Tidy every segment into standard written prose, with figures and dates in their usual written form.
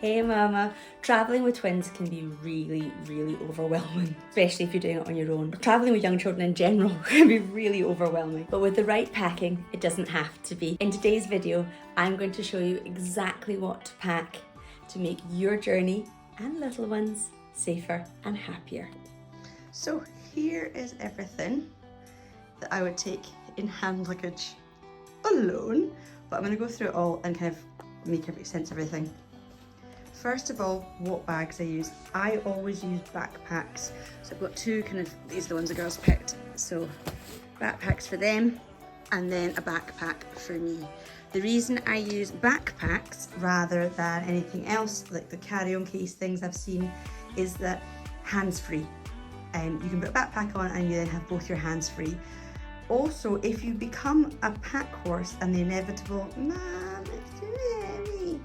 Hey mama, travelling with twins can be really, really overwhelming, especially if you're doing it on your own. Travelling with young children in general can be really overwhelming, but with the right packing, it doesn't have to be. In today's video, I'm going to show you exactly what to pack to make your journey and little ones safer and happier. So here is everything that I would take in hand luggage alone, but I'm going to go through it all and kind of make sense of everything. First of all, what bags I use. I always use backpacks. So I've got two these are the ones the girls picked. So backpacks for them and then a backpack for me. The reason I use backpacks rather than anything else, like the carry-on case things I've seen, is that hands-free. You can put a backpack on and you then have both your hands free. Also, if you become a pack horse and the inevitable, Mom, it's too heavy,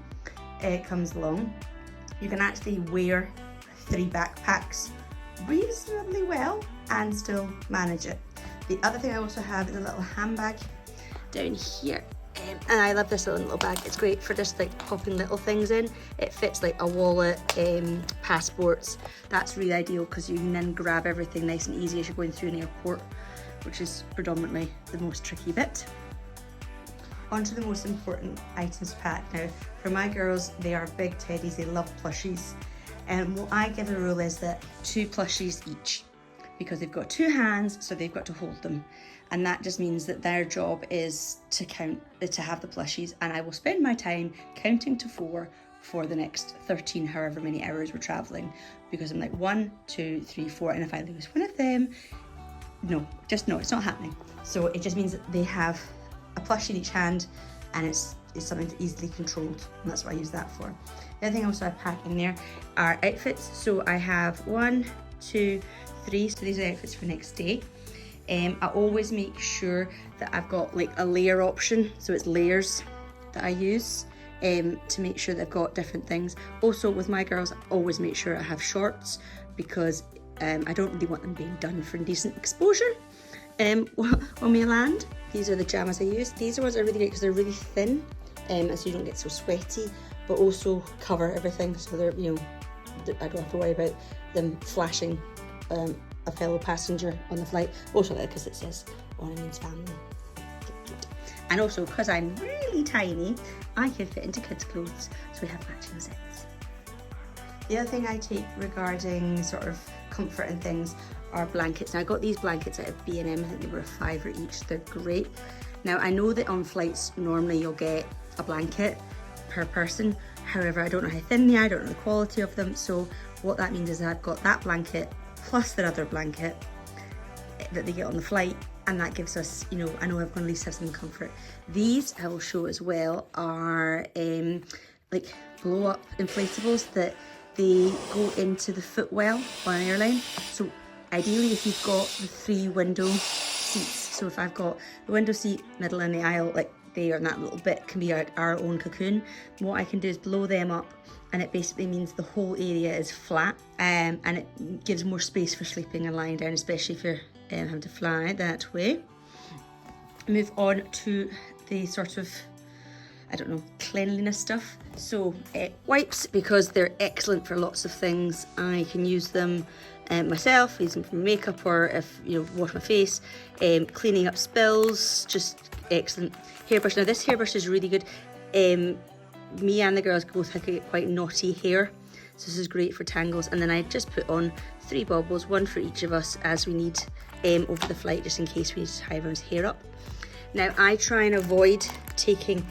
it comes along, you can actually wear 3 backpacks reasonably well and still manage it. The other thing I also have is a little handbag down here. And I love this little bag. It's great for just like popping little things in. It fits like a wallet, passports. That's really ideal because you can then grab everything nice and easy as you're going through an airport, which is predominantly the most tricky bit. On to the most important items to pack. Now, for my girls, they are big teddies, they love plushies. And what I give a rule is that 2 plushies each, because they've got 2 hands, so they've got to hold them. And that just means that their job is to have the plushies, and I will spend my time counting to 4 for the next 13, however many hours we're traveling, because I'm like 1, 2, 3, 4, and if I lose one of them, no, it's not happening. So it just means that they have a plushie in each hand, and it's something to easily controlled, and that's what I use that for. The other thing also I pack in there are outfits. So I have 1, 2, 3, so these are outfits for next day. I always make sure that I've got like a layer option, so it's layers that I use to make sure they've got different things. Also with my girls, I always make sure I have shorts because I don't really want them being done for indecent exposure. When we land, these are the pajamas I use. These ones are really great because they're really thin, so you don't get so sweaty, but also cover everything, so they're, I don't have to worry about them flashing a fellow passenger on the flight. Also because it says Organise family. And also because I'm really tiny, I can fit into kids' clothes, so we have matching sets. The other thing I take regarding sort of comfort and things are blankets. Now I got these blankets out of B&M, I think they were a £5 each. They're great. Now I know that on flights normally you'll get a blanket per person, however I don't know how thin they are, I don't know the quality of them, so what that means is that I've got that blanket plus their other blanket that they get on the flight, and that gives us, I know I'm going to at least have some comfort. These I will show as well are like blow up inflatables that they go into the footwell on an airline. So ideally if you've got the 3 window seats, so if I've got the window seat, middle and the aisle, like there, and that little bit can be our own cocoon, what I can do is blow them up, and it basically means the whole area is flat, and it gives more space for sleeping and lying down, especially if you're having to fly that way. Move on to the sort of, cleanliness stuff. So wipes, because they're excellent for lots of things. I can use them myself, use them for makeup, or if wash my face, cleaning up spills, just excellent. Hairbrush. Now this hairbrush is really good. Me and the girls both have quite knotty hair, so this is great for tangles. And then I just put on 3 bobbles, 1 for each of us as we need over the flight, just in case we need to tie everyone's hair up. Now I try and avoid taking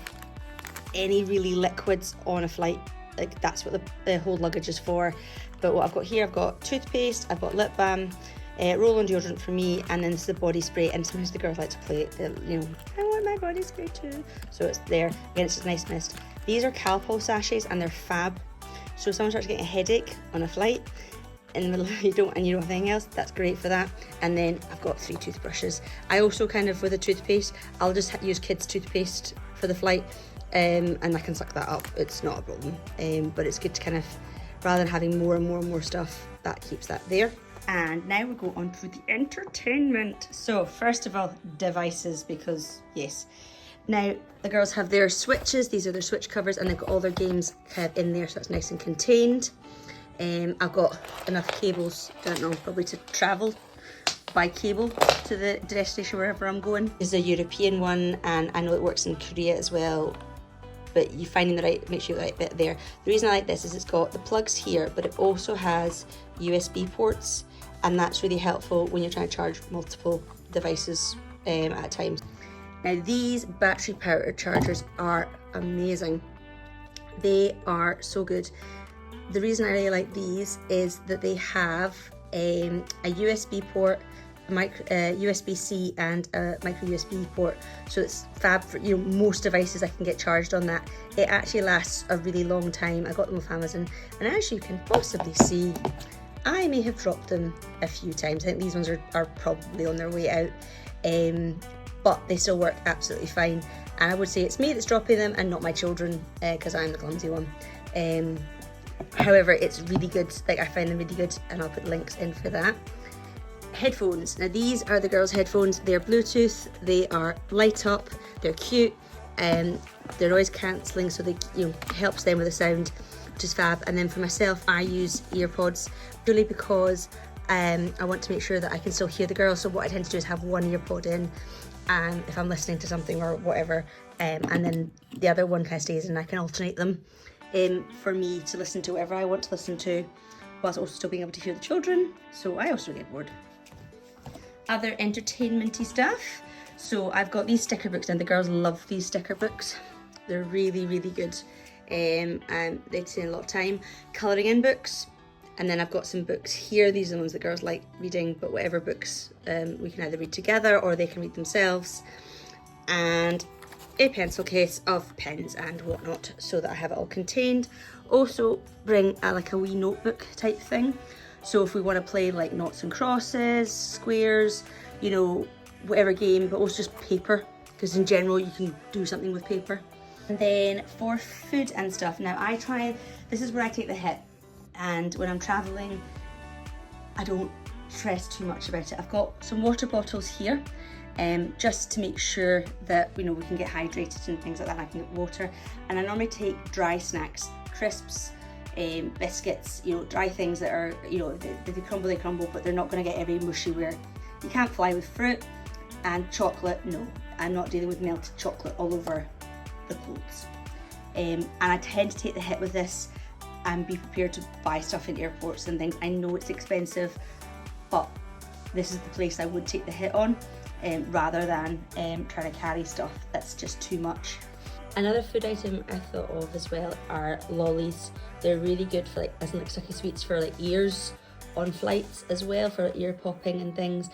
any really liquids on a flight, like that's what the whole luggage is for. But what I've got here, I've got toothpaste, I've got lip balm, roll-on deodorant for me, and then this is the body spray. And sometimes the girls like to play it, I want my body spray too, so it's there. Again, it's just a nice mist. These are Calpol sachets and they're fab. So if someone starts getting a headache on a flight in the middle, you don't have anything else, that's great for that. And then I've got 3 toothbrushes. I also with a toothpaste, I'll just use kids toothpaste for the flight, and I can suck that up, it's not a problem. But it's good to rather than having more and more and more stuff, that keeps that there. And now we go on to the entertainment. So first of all, devices, because yes, Now, the girls have their switches. These are their switch covers, and they've got all their games kind of in there, so it's nice and contained. I've got enough cables, don't know, probably to travel by cable to the destination wherever I'm going. This is a European one, and I know it works in Korea as well, but you finding the right, make sure the right bit there. The reason I like this is it's got the plugs here, but it also has USB ports, and that's really helpful when you're trying to charge multiple devices at a time. Now these battery powered chargers are amazing. They are so good. The reason I really like these is that they have a USB port, USB-C and a micro USB port, so it's fab for most devices. I can get charged on that. It actually lasts a really long time. I got them off Amazon, and as you can possibly see, I may have dropped them a few times. I think these ones are probably on their way out, but they still work absolutely fine. And I would say it's me that's dropping them and not my children, because I'm the clumsy one. However, it's really good. Like, I find them really good, and I'll put links in for that. Headphones. Now these are the girls' headphones. They're Bluetooth. They are light up. They're cute. They're noise cancelling, so they helps them with the sound, which is fab. And then for myself, I use earpods purely because I want to make sure that I can still hear the girls. So what I tend to do is have one earpod in, and if I'm listening to something or whatever, and then the other one kind of stays in. I can alternate them for me to listen to whatever I want to listen to, whilst also still being able to hear the children, so I also get bored. Other entertainmenty stuff. So I've got these sticker books, and the girls love these sticker books. They're really, really good, and they take a lot of time. Colouring in books, and then I've got some books here. These are the ones that girls like reading, but whatever books we can either read together or they can read themselves. And a pencil case of pens and whatnot, so that I have it all contained. Also bring like a wee notebook type thing, so if we want to play like noughts and crosses, squares, whatever game, but also just paper, because in general you can do something with paper. And then for food and stuff, now this is where I take the hit, and when I'm traveling I don't stress too much about it. I've got some water bottles here, just to make sure that we can get hydrated and things like that. I can get water, and I normally take dry snacks, crisps, biscuits, dry things that are, if they crumble, but they're not going to get every mushy where you can't fly with fruit. And chocolate, no, I'm not dealing with melted chocolate all over the clothes. And I tend to take the hit with this and be prepared to buy stuff in airports and things. I know it's expensive, but this is the place I would take the hit on, rather than trying to carry stuff that's just too much. Another food item I thought of as well are lollies. They're really good for like sticky sweets for like ears on flights as well, for ear popping and things.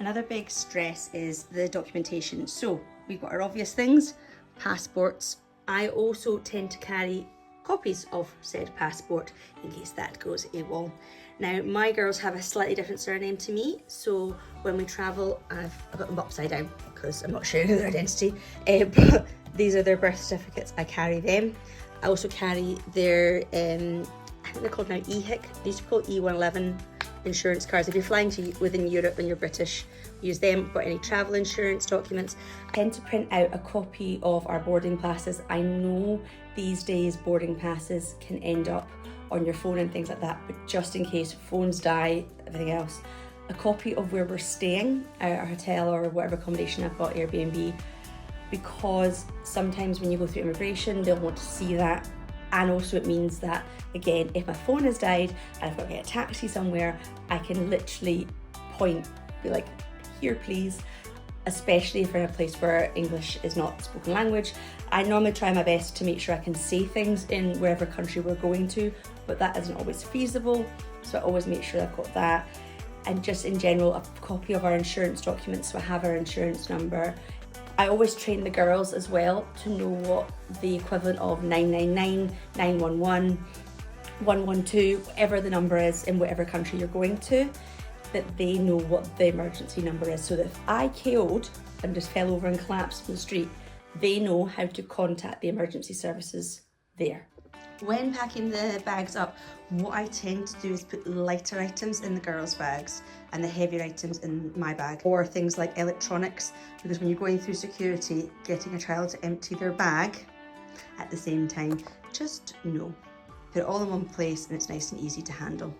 Another big stress is the documentation. So we've got our obvious things, passports. I also tend to carry copies of said passport in case that goes AWOL. Now my girls have a slightly different surname to me, so when we travel I've got them upside down because I'm not sharing their identity, but these are their birth certificates. I carry them. I also carry their I think they're called now EHIC. They used to be called E111 insurance cards. If you're flying within Europe and you're British, use them. But any travel insurance documents, I tend to print out a copy of our boarding passes. I know these days boarding passes can end up on your phone and things like that, but just in case phones die, everything else, a copy of where we're staying at our hotel or whatever accommodation I've got, Airbnb, because sometimes when you go through immigration they'll want to see that. And also it means that, again, if my phone has died and I've got to get a taxi somewhere, I can literally point, be like, here please, especially if we're in a place where English is not spoken language. I normally try my best to make sure I can say things in wherever country we're going to, but that isn't always feasible, so I always make sure I've got that. And just in general, a copy of our insurance documents, so I have our insurance number. I always train the girls as well to know what the equivalent of 999, 911, 112, whatever the number is in whatever country you're going to, that they know what the emergency number is, so that if I KO'd and just fell over and collapsed in the street, they know how to contact the emergency services there. When packing the bags up, what I tend to do is put lighter items in the girls' bags and the heavier items in my bag, or things like electronics, because when you're going through security, getting a child to empty their bag at the same time, just no. Put it all in one place and it's nice and easy to handle.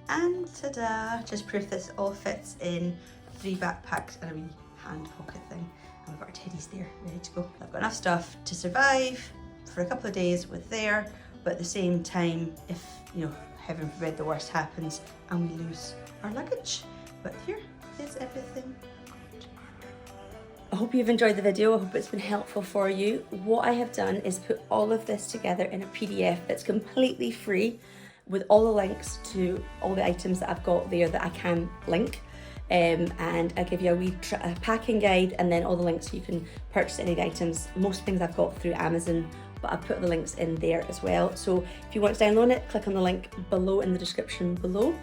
And ta-da, just proof this all fits in 3 backpacks and a wee hand pocket thing. And we've got our teddies there, ready to go. I've got enough stuff to survive for a couple of days with there, but at the same time, if, you know, heaven forbid the worst happens and we lose our luggage. But here is everything. I hope you've enjoyed the video. I hope it's been helpful for you. What I have done is put all of this together in a PDF that's completely free, with all the links to all the items that I've got there that I can link. And I give you a wee packing guide, and then all the links so you can purchase any of the items. Most things I've got through Amazon, but I've put the links in there as well. So if you want to download it, click on the link below in the description below.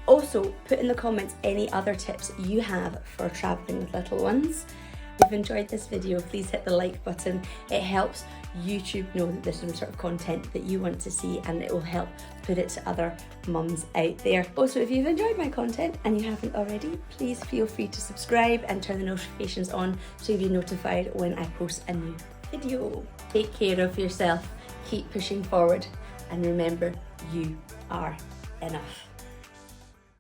Also, put in the comments any other tips you have for traveling with little ones. If you've enjoyed this video, please hit the like button. It helps YouTube know that this is the sort of content that you want to see, and it will help put it to other mums out there. Also, if you've enjoyed my content and you haven't already, please feel free to subscribe and turn the notifications on so you'll be notified when I post a new video. Take care of yourself, keep pushing forward, and remember, you are enough.